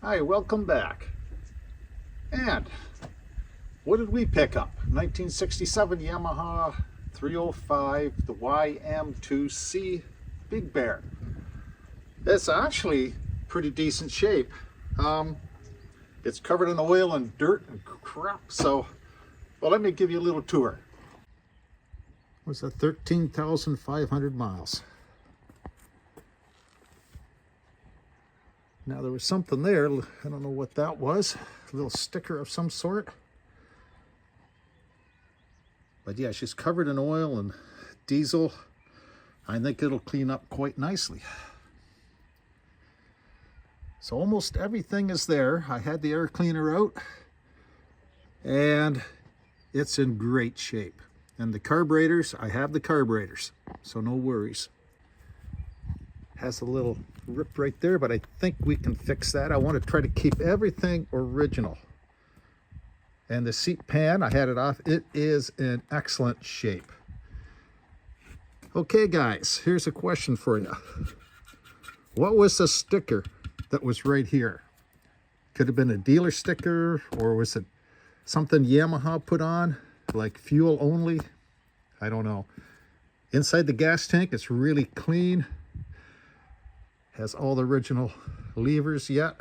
Hi, welcome back. And what did we pick up? 1967 Yamaha 305, the YM2C Big Bear. It's actually pretty decent shape. It's covered in oil and dirt and crap, so well, let me give you a little tour. What's that? 13,500 miles. Now there was something there, I don't know what that was, a little sticker of some sort. But yeah, she's covered in oil and diesel. I think it'll clean up quite nicely. So almost everything is there. I had the air cleaner out and it's in great shape. And the carburetors, I have the carburetors, so no worries. Has a little rip right there, but I think we can fix that. I want to try to keep everything original. And the seat pan, I had it off. It is in excellent shape. Okay, guys, here's a question for you. What was the sticker that was right here? Could have been a dealer sticker, or was it something Yamaha put on, like fuel only? I don't know. Inside the gas tank, it's really clean. Has all the original levers yet.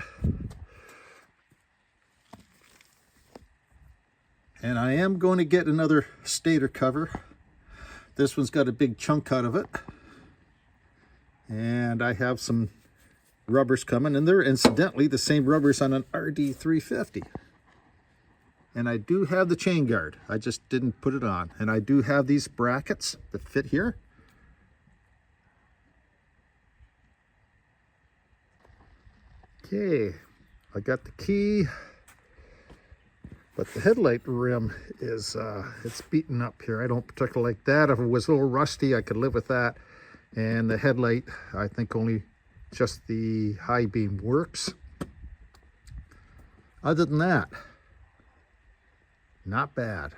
And I am going to get another stator cover. This one's got a big chunk out of it. And I have some rubbers coming, and they're incidentally the same rubbers on an RD350. And I do have the chain guard. I just didn't put it on. And I do have these brackets that fit here. Okay, I got the key, but the headlight rim is, it's beaten up here. I don't particularly like that. If it was a little rusty, I could live with that. And the headlight, I think only just the high beam works. Other than that, not bad.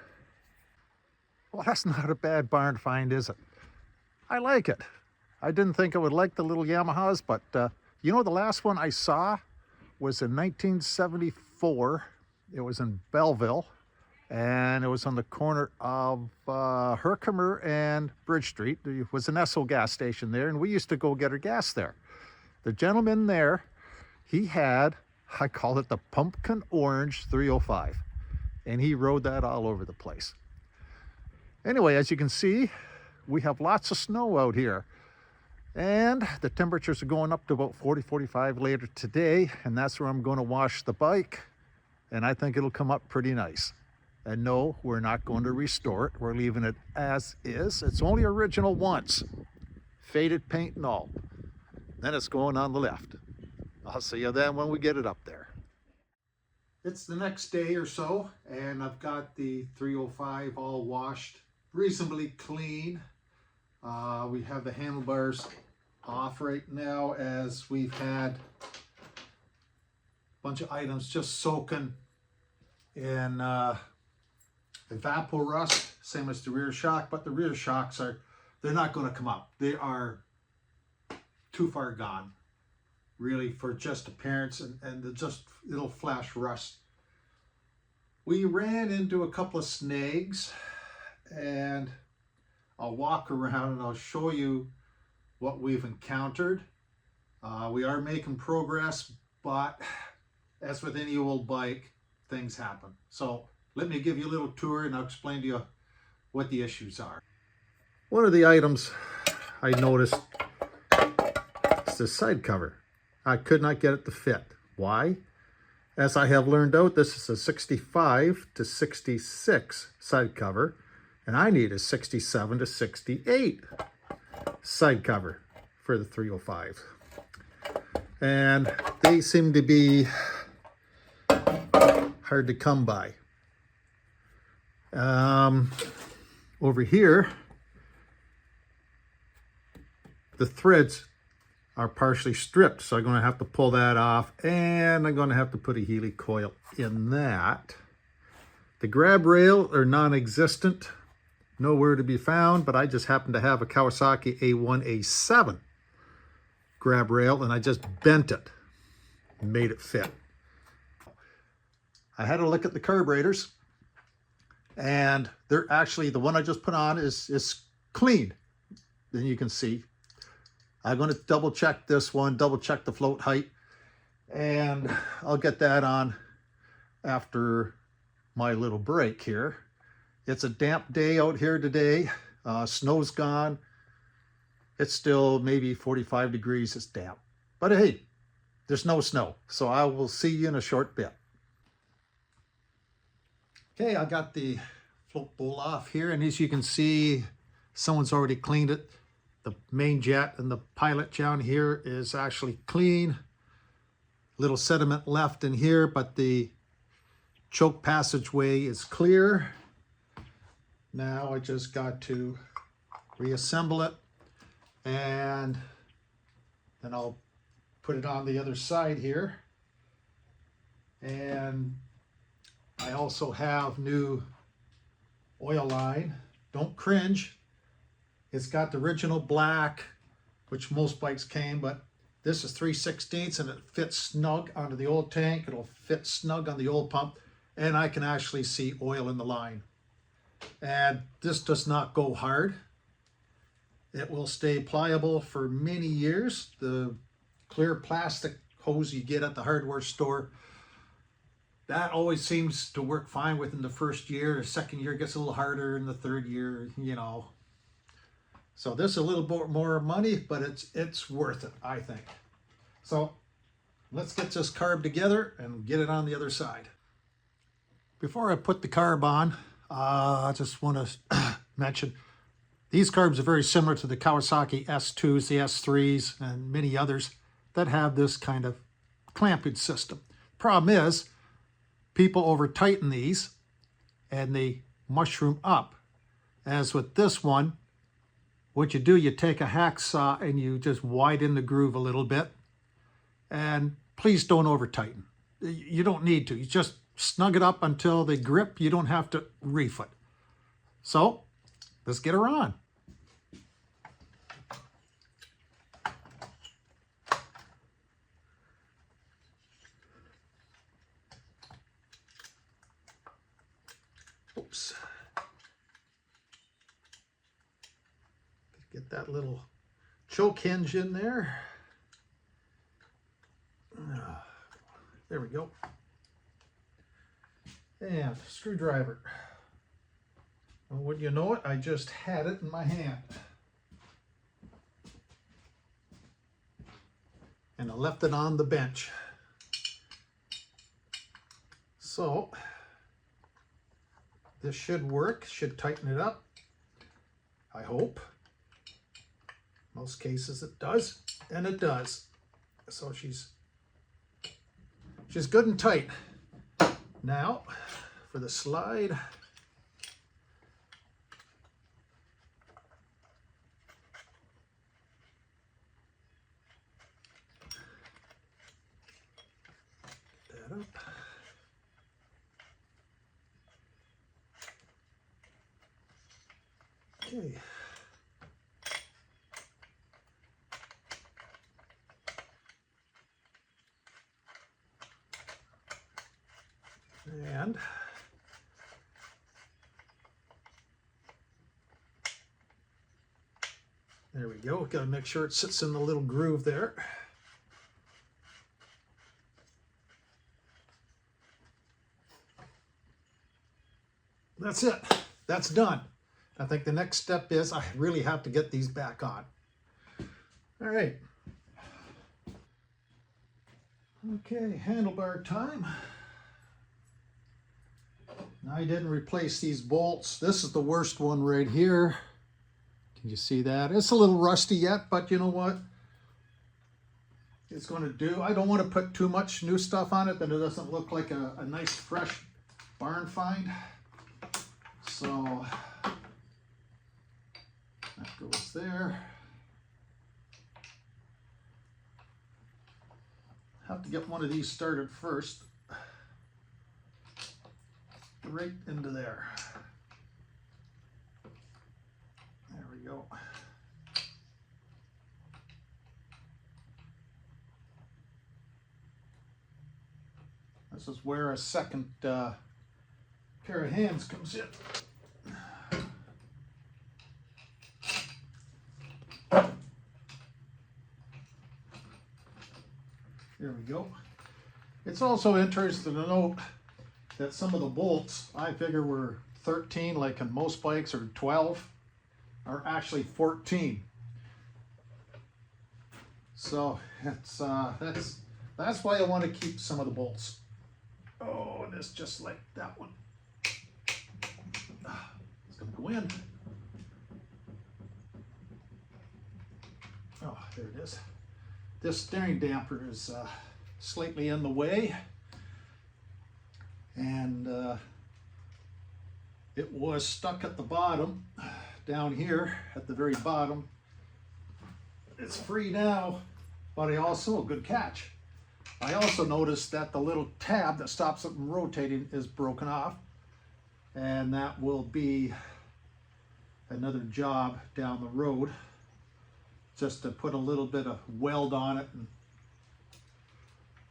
Well, that's not a bad barn find, is it? I like it. I didn't think I would like the little Yamahas, but you know, the last one I saw was in 1974. It was in Belleville, and it was on the corner of Herkimer and Bridge Street. There was an Esso gas station there, and we used to go get our gas there. The gentleman there, he had, I call it the pumpkin orange 305, and he rode that all over the place. Anyway, as you can see, we have lots of snow out here. And the temperatures are going up to about 40, 45 later today, and that's where I'm going to wash the bike, and I think it'll come up pretty nice. And no, we're not going to restore it. We're leaving it as is. It's only original once, faded paint and all. Then it's going on the left. I'll see you then when we get it up there. It's the next day or so, and I've got the 305 all washed, reasonably clean. We have the handlebars off right now, as we've had a bunch of items just soaking in evapor rust, same as the rear shock, but the rear shocks they're not going to come up. They are too far gone, really, for just appearance, and it'll flash rust. We ran into a couple of snags, and I'll walk around and I'll show you what we've encountered. We are making progress, but as with any old bike, things happen. So let me give you a little tour and I'll explain to you what the issues are. One of the items I noticed is the side cover. I could not get it to fit. Why? As I have learned out, this is a 65 to 66 side cover, and I need a 67 to 68 side cover for the 305. And they seem to be hard to come by. Over here, the threads are partially stripped, so I'm going to have to pull that off, and I'm going to have to put a Healy coil in that. The grab rail are non-existent, nowhere to be found, but I just happen to have a Kawasaki A1A7 grab rail, and I just bent it and made it fit. I had a look at the carburetors, and they're actually, the one I just put on is clean. Then you can see. I'm going to double check this one, double check the float height, and I'll get that on after my little break here. It's a damp day out here today. Snow's gone. It's still maybe 45 degrees. It's damp. But hey, there's no snow. So I will see you in a short bit. Okay, I got the float bowl off here, and as you can see, someone's already cleaned it. The main jet and the pilot down here is actually clean. Little sediment left in here, but the choke passageway is clear. Now I just got to reassemble it, and then I'll put it on the other side here. And I also have new oil line. Don't cringe. It's got the original black, which most bikes came, but this is 3/16 and it fits snug onto the old tank. It'll fit snug on the old pump, and I can actually see oil in the line. And this does not go hard. It will stay pliable for many years. The clear plastic hose you get at the hardware store, that always seems to work fine within the first year. The second year gets a little harder, and the third year, you know. So this is a little bit more money, but it's worth it, I think. So let's get this carb together and get it on the other side. Before I put the carb on, I just want to mention, these carbs are very similar to the Kawasaki S2s, the S3s, and many others that have this kind of clamping system. Problem is, people over tighten these and they mushroom up. As with this one, what you do, you take a hacksaw and you just widen the groove a little bit. And please don't over tighten. You don't need to. You just snug it up until they grip. You don't have to reef it. So let's get her on. Oops. Get that little choke hinge in there. There we go. And screwdriver. Well, wouldn't you know it, I just had it in my hand. And I left it on the bench. So this should work, should tighten it up, I hope. Most cases it does, and it does. So she's good and tight. Now for the slide. Get that up. Okay. And there we go. Got to make sure it sits in the little groove there. That's it. That's done. I think the next step is I really have to get these back on. All right. Okay, handlebar time. Now, I didn't replace these bolts. This is the worst one right here. Can you see that? It's a little rusty yet, but you know what? It's going to do. I don't want to put too much new stuff on it, that it doesn't look like a nice fresh barn find. So that goes there. Have to get one of these started first. Right into there. There we go. This is where a second pair of hands comes in. There we go. It's also interesting to note that some of the bolts I figure were 13, like in most bikes, or 12, are actually 14. So it's that's why I want to keep some of the bolts. Oh, and it's just like that one. It's gonna go in. Oh, there it is. This steering damper is slightly in the way, and it was stuck at the bottom, down here at the very bottom. It's free now, but good catch. I also noticed that the little tab that stops it from rotating is broken off, and that will be another job down the road, just to put a little bit of weld on it and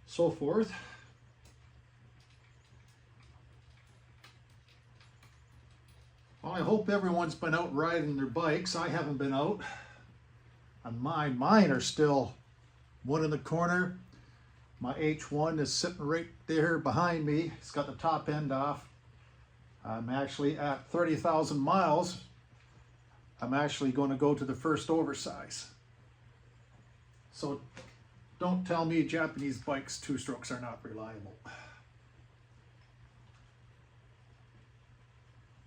so forth. Well, I hope everyone's been out riding their bikes. I haven't been out. And mine are still one in the corner. My H1 is sitting right there behind me. It's got the top end off. I'm actually at 30,000 miles. I'm actually going to go to the first oversize. So don't tell me Japanese bikes two-strokes are not reliable.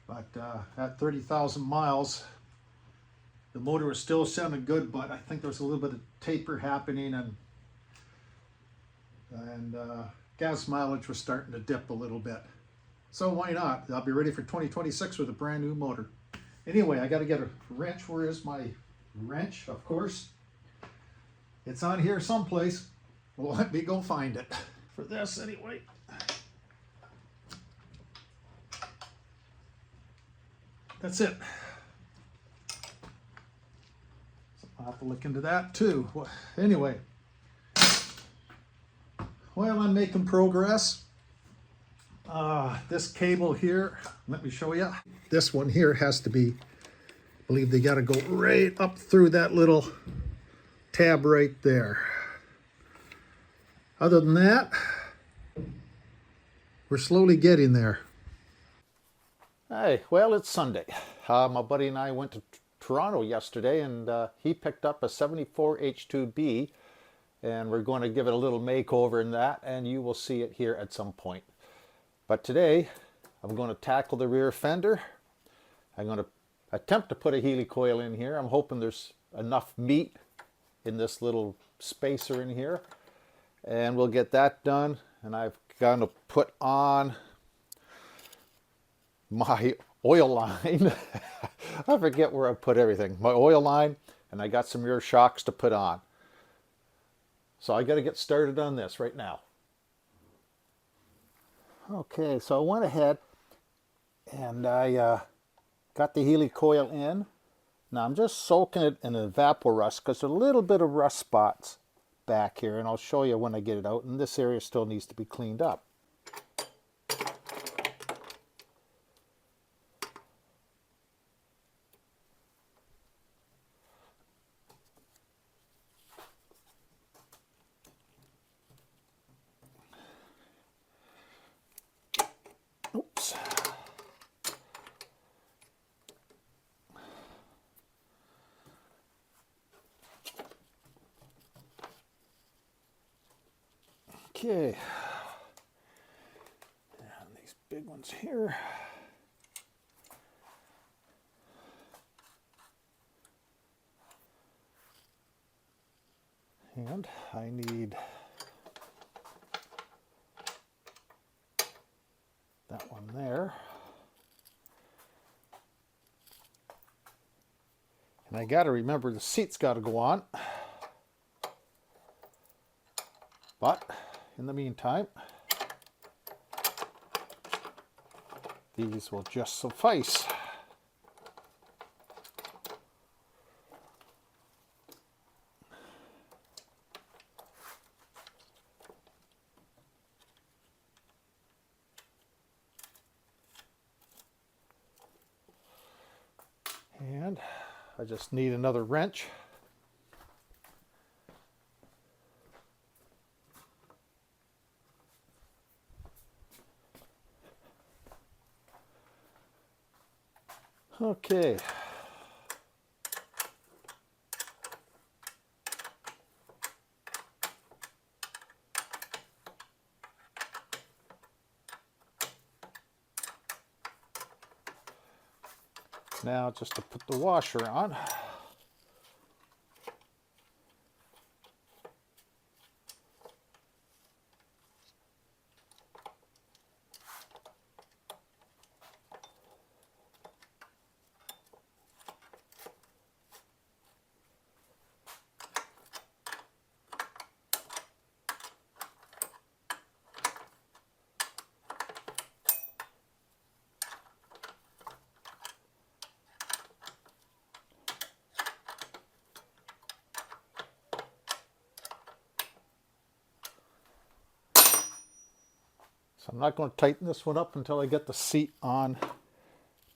But at 30,000 miles, the motor was still sounding good, but I think there was a little bit of taper happening, and gas mileage was starting to dip a little bit. So why not? I'll be ready for 2026 with a brand new motor. Anyway, I got to get a wrench. Where is my wrench? Of course, it's on here someplace. Well, let me go find it for this anyway. That's it. So I'll have to look into that too. Anyway, well, I'm making progress. This cable here, let me show you. This one here has to be, I believe they got to go right up through that little tab right there. Other than that, we're slowly getting there. Hey, well, it's Sunday. My buddy and I went to Toronto yesterday, and he picked up a 74 H2B, and we're going to give it a little makeover in that, and you will see it here at some point. But today, I'm going to tackle the rear fender. I'm going to attempt to put a Healy coil in here. I'm hoping there's enough meat in this little spacer in here, and we'll get that done. And I've got to put on my oil line. I forget where I put everything. My oil line, and I got some rear shocks to put on. So I got to get started on this right now. Okay, so I went ahead and I got the Healy coil in. Now I'm just soaking it in Evaporust because there's a little bit of rust spots back here, and I'll show you when I get it out, and this area still needs to be cleaned up. Oops. Okay. And these big ones here. And I need that one there. And I got to remember the seat's got to go on. But in the meantime, these will just suffice. I just need another wrench. Okay. Now just to put the washer on. So I'm not going to tighten this one up until I get the seat on.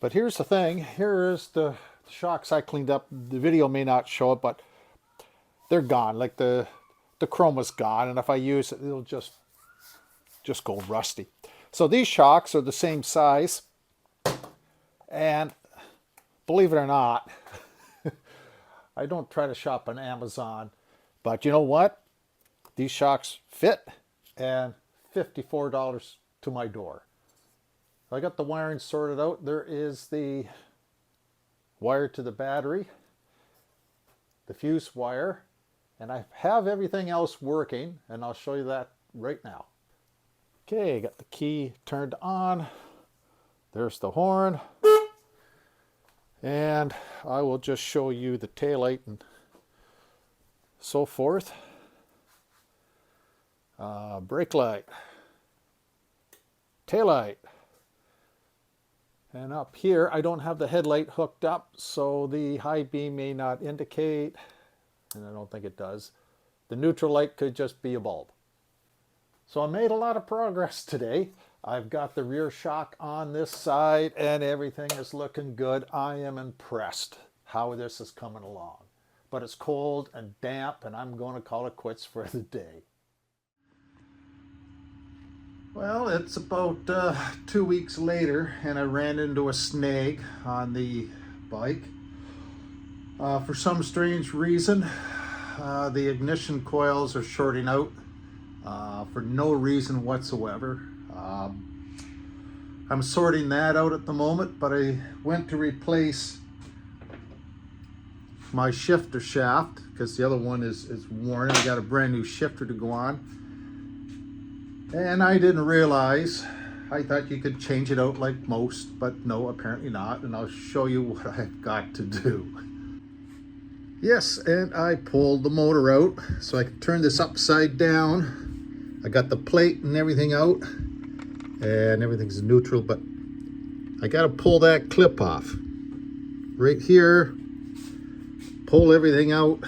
But here's the thing. Here is the shocks I cleaned up. The video may not show it, but they're gone. Like the chrome is gone. And if I use it, it'll just go rusty. So these shocks are the same size. And believe it or not, I don't try to shop on Amazon. But you know what? These shocks fit. And $54 to my door. I got the wiring sorted out. There is the wire to the battery, the fuse wire, and I have everything else working, and I'll show you that right now. Okay, got the key turned on. There's the horn. And I will just show you the taillight and so forth. Brake light, tail light, and up here I don't have the headlight hooked up, so the high beam may not indicate, and I don't think it does. The neutral light could just be a bulb. So I made a lot of progress today. I've got the rear shock on this side and everything is looking good. I am impressed how this is coming along, but it's cold and damp, and I'm going to call it quits for the day. Well, it's about 2 weeks later, and I ran into a snag on the bike. For some strange reason, the ignition coils are shorting out for no reason whatsoever. I'm sorting that out at the moment, but I went to replace my shifter shaft because the other one is worn. I got a brand new shifter to go on. And I didn't realize, I thought you could change it out like most, but no, apparently not. And I'll show you what I've got to do. Yes, and I pulled the motor out so I can turn this upside down. I got the plate and everything out, and everything's neutral, but I got to pull that clip off. Right here, pull everything out,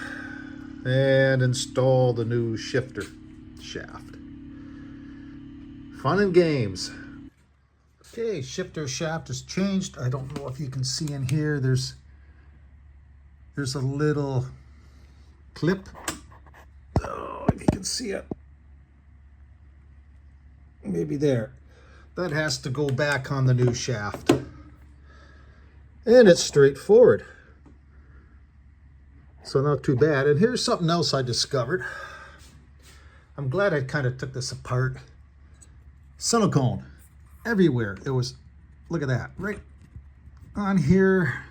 and install the new shifter shaft. Fun and games. Okay, shifter shaft is changed. I don't know if you can see in here, there's a little clip. Oh, if you can see it. Maybe there. That has to go back on the new shaft. And it's straightforward. So not too bad. And here's something else I discovered. I'm glad I kind of took this apart. Silicone everywhere. It was, look at that, right on here.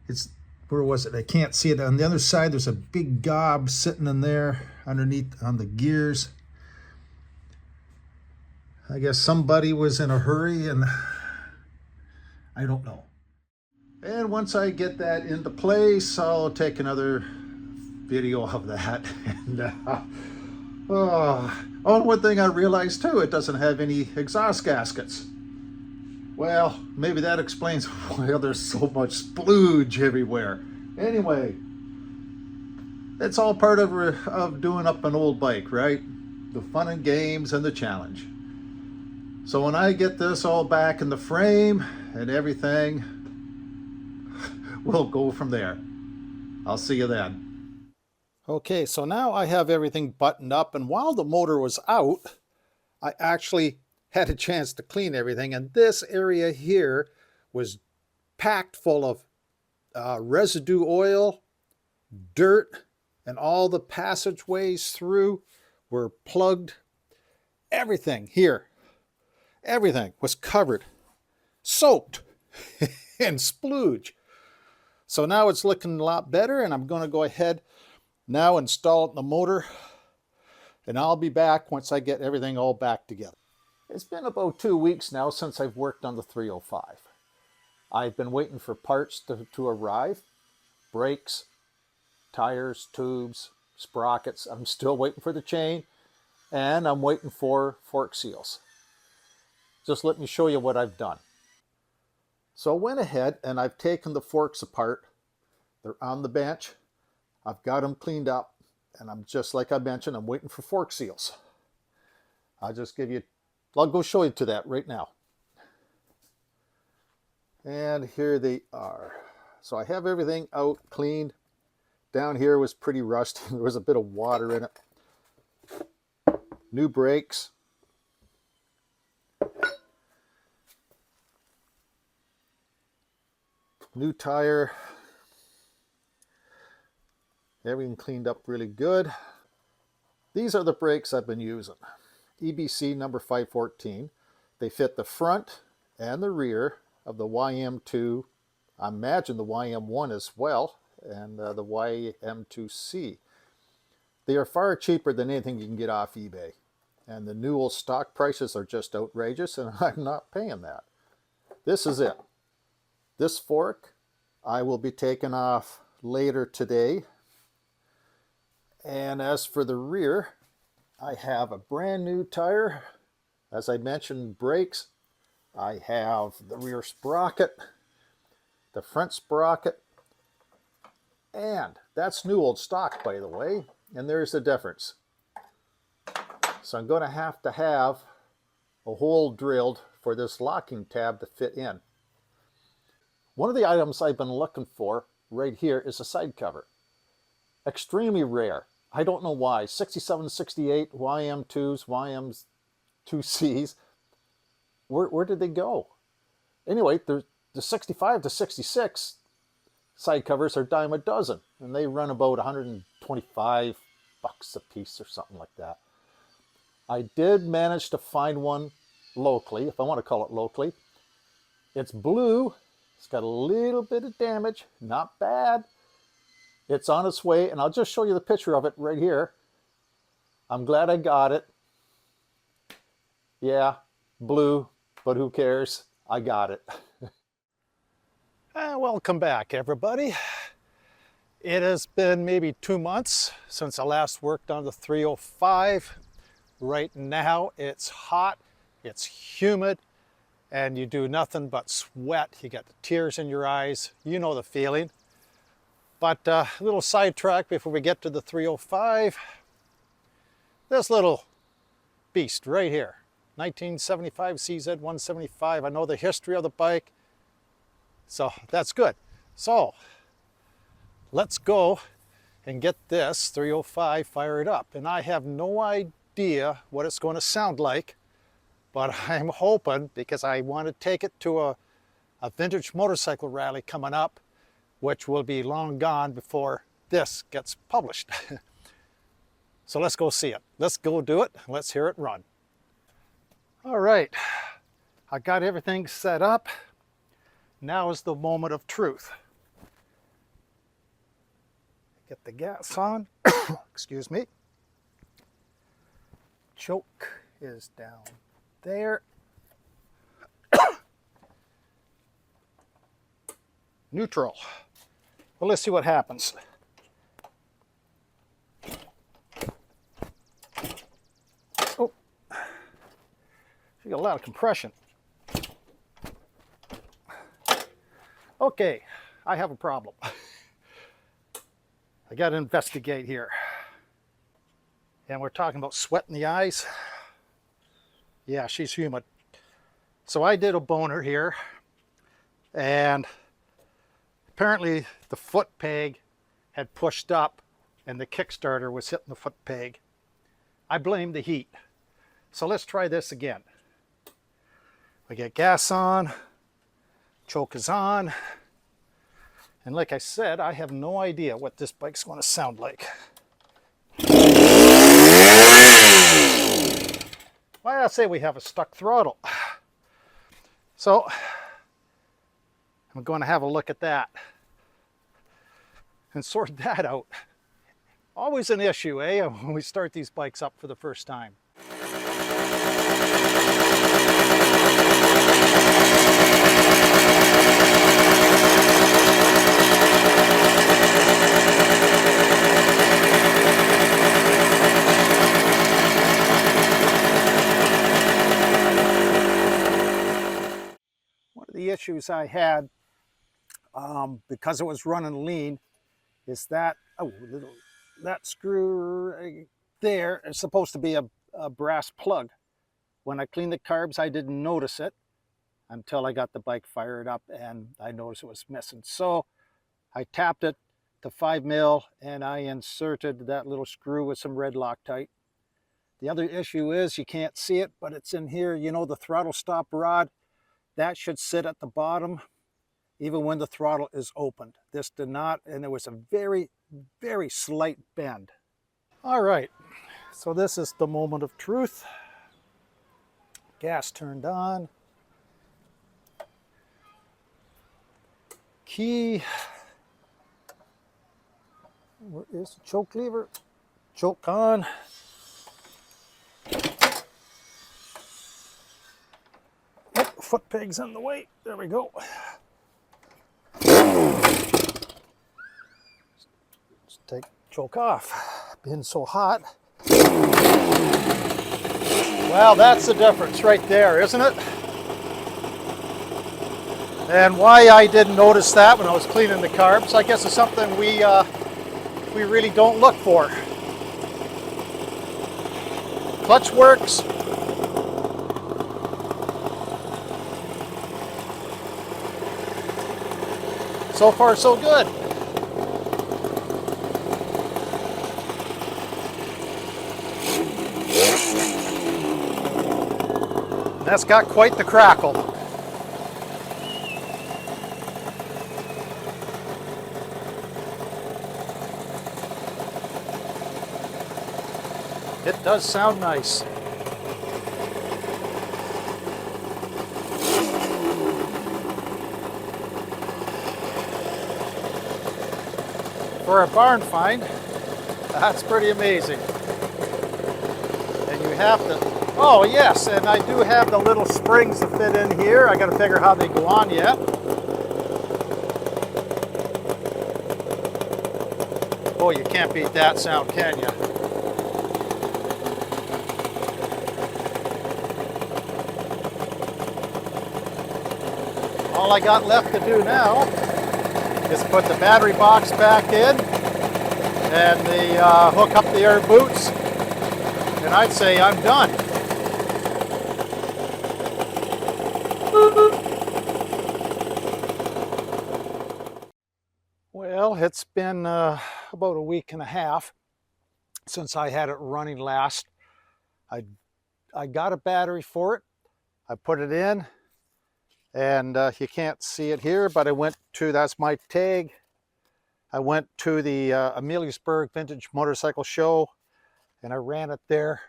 It's, where was it? I can't see it. On the other side, there's a big gob sitting in there underneath on the gears. I guess somebody was in a hurry, and I don't know. And once I get that into place, I'll take another video of that. And oh, one thing I realized too, it doesn't have any exhaust gaskets. Well, maybe that explains why there's so much splooge everywhere. Anyway, it's all part of doing up an old bike, right? The fun and games and the challenge. So when I get this all back in the frame and everything, we'll go from there. I'll see you then. Okay, so now I have everything buttoned up, and while the motor was out, I actually had a chance to clean everything, and this area here was packed full of residue oil, dirt, and all the passageways through were plugged. Everything here, everything was covered, soaked, and splooge. So now it's looking a lot better, and I'm going to go ahead now install it in the motor, and I'll be back once I get everything all back together. It's been about 2 weeks now since I've worked on the 305. I've been waiting for parts to arrive, brakes, tires, tubes, sprockets. I'm still waiting for the chain, and I'm waiting for fork seals. Just let me show you what I've done. So I went ahead and I've taken the forks apart. They're on the bench. I've got them cleaned up, and I'm just like I mentioned, I'm waiting for fork seals. I'll go show you to that right now. And here they are. So I have everything out, cleaned. Down here was pretty rusty. There was a bit of water in it. New brakes. New tire. Everything cleaned up really good. These are the brakes I've been using. EBC number 514. They fit the front and the rear of the YM2. I imagine the YM1 as well, and the YM2C. They are far cheaper than anything you can get off eBay. And the new old stock prices are just outrageous, and I'm not paying that. This is it. This fork I will be taking off later today. And as for the rear, I have a brand new tire. As I mentioned, brakes. I have the rear sprocket, the front sprocket, and that's new old stock, by the way, and there's the difference. So I'm going to have a hole drilled for this locking tab to fit in. One of the items I've been looking for right here is a side cover. Extremely rare. I don't know why. 67, 68, YM2s, YM2Cs. Where did they go? Anyway, the 65 to 66 side covers are dime a dozen, and they run about 125 bucks a piece or something like that. I did manage to find one locally, if I want to call it locally. It's blue. It's got a little bit of damage, not bad. It's on its way, and I'll just show you the picture of it right here. I'm glad I got it. Yeah, blue, but who cares? I got it. Welcome back, everybody. It has been maybe 2 months since I last worked on the 305. Right now, it's hot, it's humid, and you do nothing but sweat. You got the tears in your eyes. You know the feeling. But a little sidetrack before we get to the 305. This little beast right here, 1975 CZ175. I know the history of the bike, so that's good. So let's go and get this 305 fired up. And I have no idea what it's going to sound like, but I'm hoping, because I want to take it to a vintage motorcycle rally coming up, which will be long gone before this gets published. So let's go see it. Let's go do it. Let's hear it run. All right, I got everything set up. Now is the moment of truth. Get the gas on. Excuse me. Choke is down there. Neutral. Well, let's see what happens. Oh, she got a lot of compression. Okay, I have a problem. I got to investigate here. And we're talking about sweat in the eyes. Yeah, she's humid. So I did a boner here, and Apparently the foot peg had pushed up and the Kickstarter was hitting the foot peg. I blame the heat. So let's try this again. We get gas on, choke is on, and like I said, I have no idea what this bike's going to sound like. Well, I'll say we have a stuck throttle. So I'm going to have a look at that and sort that out. Always an issue, eh, when we start these bikes up for the first time. One of the issues I had, because it was running lean, is that that screw right there is supposed to be a brass plug. When I cleaned the carbs, I didn't notice it until I got the bike fired up and I noticed it was missing. So I tapped it to 5 mil and I inserted that little screw with some red Loctite. The other issue is you can't see it, but it's in here. You know, the throttle stop rod, that should sit at the bottom even when the throttle is opened. This did not, and there was a very, very slight bend. All right, so this is the moment of truth. Gas turned on. Key. Where is the choke lever? Choke on. Oh, foot peg's in the way. There we go. Let's take choke off. Been so hot. Well, that's the difference right there, isn't it? And why I didn't notice that when I was cleaning the carbs, I guess it's something we really don't look for. Clutch works. So far, so good. That's got quite the crackle. It does sound nice. For a barn find, that's pretty amazing. And you have to, oh yes, and I do have the little springs to fit in here. I gotta figure how they go on yet. Oh, you can't beat that sound, can you? All I got left to do now is put the battery box back in and hook up the air boots, and I'd say I'm done. Well, it's been about a week and a half since I had it running last. I got a battery for it. I put it in, and you can't see it here, but I went to, that's my tag. I went to the Ameliusburg Vintage Motorcycle Show and I ran it there,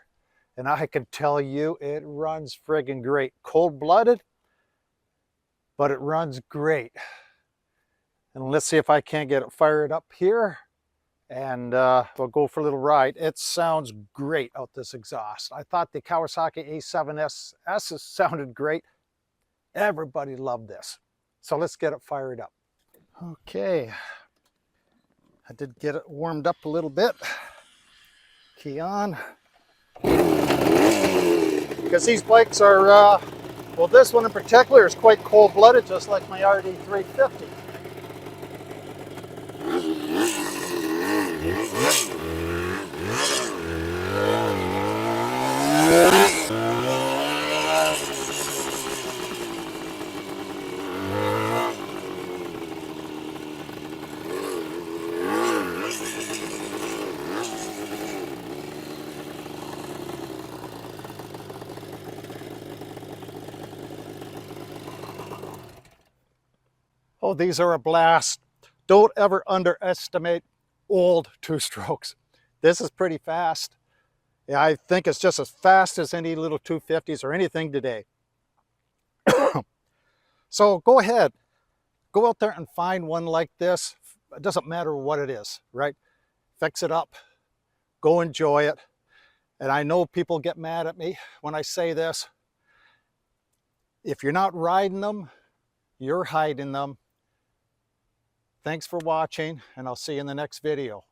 and I can tell you it runs friggin' great. Cold-blooded, but it runs great. And let's see if I can't get it fired up here, and we'll go for a little ride. It sounds great out this exhaust. I thought the Kawasaki A7S sounded great. Everybody loved this. So let's get it fired up. Okay, I did get it warmed up a little bit. Key on. Because these bikes are, well, this one in particular is quite cold-blooded, just like my RD350. Oh, these are a blast. Don't ever underestimate old two-strokes. This is pretty fast. Yeah, I think it's just as fast as any little 250s or anything today. So go ahead, go out there and find one like this. It doesn't matter what it is, right? Fix it up, go enjoy it. And I know people get mad at me when I say this. If you're not riding them, you're hiding them. Thanks for watching, and I'll see you in the next video.